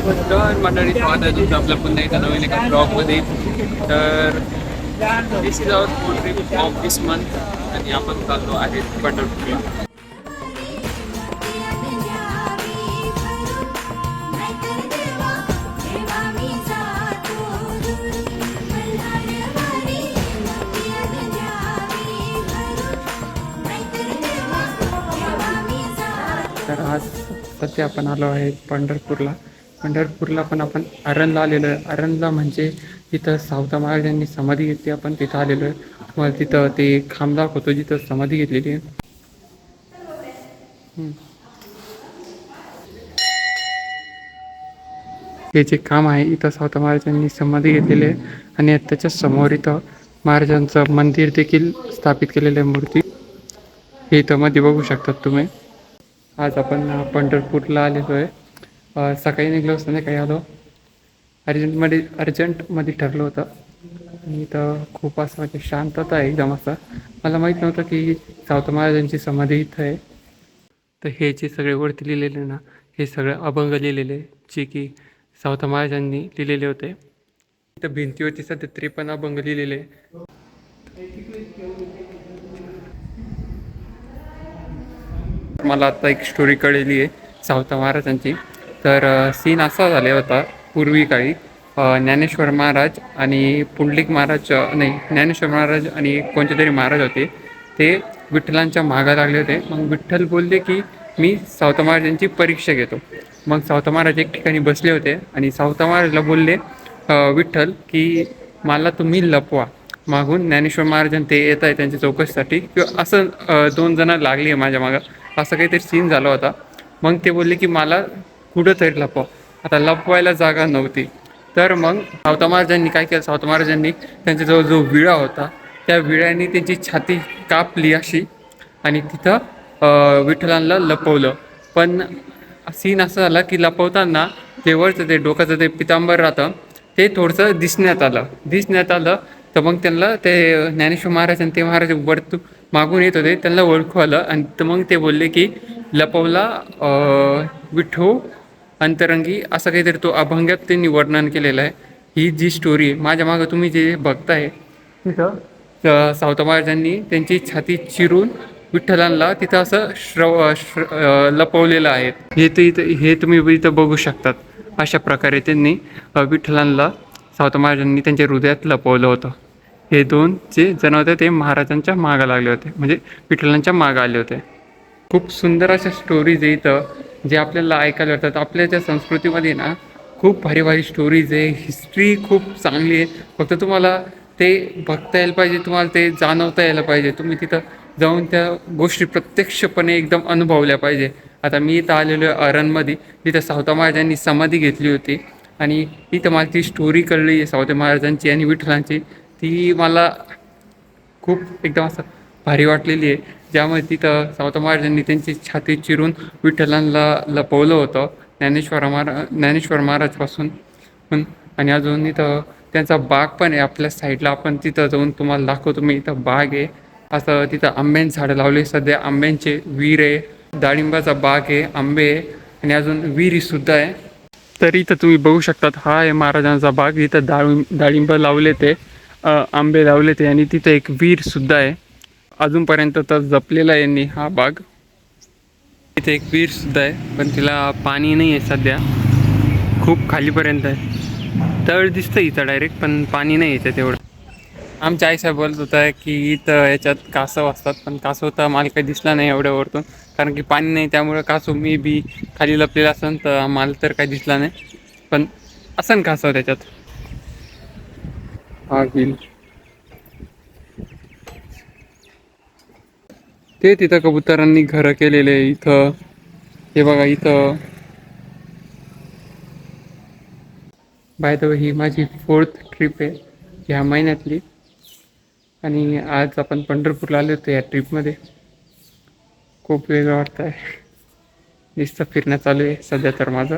तर मंडळी स्वागत आहे तुमचं आपल्या पुन्हा एका नवीन एका ब्लॉगमध्ये. तर this is our food trip of this month आणि आपण चाललो आहे पंढरपूरला. तर आज सध्या आपण आलो आहे पंढरपूरला पण आपण अरणला आलेलो आहे. अरणला म्हणजे तिथं सावता महाराजांनी समाधी घेतली, आपण तिथं आलेलो आहे. तुम्हाला तिथं ते खांब दाखवतो जिथं समाधी घेतलेली आहे. हे जे काम आहे इथं सावता महाराजांनी समाधी घेतलेली आहे आणि त्याच्या समोर इथं महाराजांचं मंदिर देखील स्थापित केलेलं आहे, मूर्ती हे इथं मध्ये बघू शकतात तुम्ही. आज आपण पंढरपूरला आलेलो आहे. सकाळी निघलो असताना काही आलो, अर्जंटमध्ये ठरलं होतं आणि इथं खूप असं म्हणजे शांतता आहे एकदम. असं मला माहीत नव्हतं की सावता महाराजांची समाधी इथं आहे. तर हे जे सगळे वरती लिहिलेले ना, हे सगळं अभंग लिहिलेले जे की सावता महाराजांनी लिहिलेले होते. इथं भिंतीवरती सध्या 53 अभंग लिहिलेले. मला आता एक स्टोरी कळलेली आहे सावता महाराजांची. तर सीन असा झाला होता पूर्वी काळी. ज्ञानेश्वर महाराज आणि पुंडलिक महाराज नाही, ज्ञानेश्वर महाराज आणि कोणते तरी महाराज होते, ते विठ्ठलांच्या मागा लागले होते. मग विठ्ठल बोलले की मी सावता महाराजांची परीक्षा घेतो. मग सावता महाराज एक ठिकाणी बसले होते आणि सावता महाराजला बोलले विठ्ठल की मला तुम्ही लपवा. मागून ज्ञानेश्वर महाराजांनी ते येत आहे त्यांच्या चौकशीसाठी, किंवा असं 2 जण लागली आहे माझ्या मागं, असं काहीतरी सीन झाला होता. मग ते बोलले की मला कुठंतरी लपवा. आता लपवायला जागा नव्हती. तर मग सावता महाराजांनी काय केलं, सावता महाराजांनी त्यांच्याजवळ जो विळा होता त्या विळ्याने त्यांची छाती कापली अशी आणि तिथं विठ्ठलांना लपवलं. पण सीन असं झाला की लपवताना ते वरचं ते डोक्याचं ते पितांबर राहतं ते थोडंसं दिसण्यात आलं. तर मग त्यांना ते ज्ञानेश्वर महाराज आणि ते महाराज वरतून मागून येत होते, त्यांना ओळखू आलं. आणि तर मग ते बोलले की लपवला विठो अंतरंगी, असं काहीतरी तो अभंगात त्यांनी वर्णन केलेलं आहे. ही जी स्टोरी आहे माझ्या मागं तुम्ही जे बघताय तिथं सावता महाराजांनी त्यांची छाती चिरून विठ्ठलांना तिथं असं लपवलेलं आहे. हे तुम्ही इथं बघू शकतात. अशा प्रकारे त्यांनी विठ्ठलांना सावता महाराजांनी त्यांच्या हृदयात लपवलं होतं. हे 2 जे जण होते ते महाराजांच्या मागं लागले होते, म्हणजे विठ्ठलांच्या मागं आले होते. खूप सुंदर अशा स्टोरीज आहे इथं जे आपल्याला ऐकायला वाटतात. आपल्या ज्या संस्कृतीमध्ये ना खूप भारी भारी स्टोरीज आहे, हिस्ट्री खूप चांगली आहे. फक्त तुम्हाला ते बघता यायला पाहिजे, तुम्हाला ते जाणवता यायला पाहिजे. तुम्ही तिथं जाऊन त्या गोष्टी प्रत्यक्षपणे एकदम अनुभवल्या पाहिजे. आता मी इथं आलेलो आहे अरणमध्ये, तिथं सावता महाराजांनी समाधी घेतली होती आणि इथं मला ती स्टोरी कळली आहे सावता महाराजांची आणि विठ्ठलांची. ती मला खूप एकदम असं भारी वाटलेली आहे. ज्यामध्ये तिथं सावता महाराजांनी त्यांची छाती चिरून विठ्ठलांना लपवलं होतं ज्ञानेश्वर महाराजपासून. पण आणि अजून इथं त्यांचा बाग पण आहे आपल्या साईडला. आपण तिथं जाऊन तुम्हाला दाखवतो. मी इथं बाग आहे, असं तिथं आंब्यांची झाडं लावले सध्या, आंब्यांचे विहीर आहे, डाळिंबाचा बाग आहे, आंबे आहे आणि अजून विहिरीसुद्धा आहे. तर इथं तुम्ही बघू शकतात, हा आहे महाराजांचा बाग. इथं डाळिंब लावले ते, आंबे लावले ते आणि तिथं एक विहीरसुद्धा आहे. अजूनपर्यंत तर जपलेला आहे यांनी हा बाग. इथे एक विहीरसुद्धा आहे पण तिला पाणी नाही आहे सध्या, खूप खालीपर्यंत आहे. तळ दिसतं इथं डायरेक्ट, पण पाणी नाही याच्यात तेवढं. आमच्या आईसाहेब बोलत होता की इथं याच्यात कासव असतात, पण कासव तर मला काही दिसला नाही एवढ्या वरतून, कारण की पाणी नाही. त्यामुळं कासव मी बी खाली लपलेला असेल तर मला तर काही दिसला नाही, पण असन कासव त्याच्यात. हा बिल ते तिथं कबुतरांनी घरं केलेले इथं. हे बघा इथं. बाय द वे ही माझी 4th ट्रिप आहे ह्या महिन्यातली आणि आज आपण पंढरपूरला आलो होतो या ट्रिपमध्ये. खूप वेगळं वाटतं आहे. नुसतं फिरणं चालू आहे सध्या तर माझं.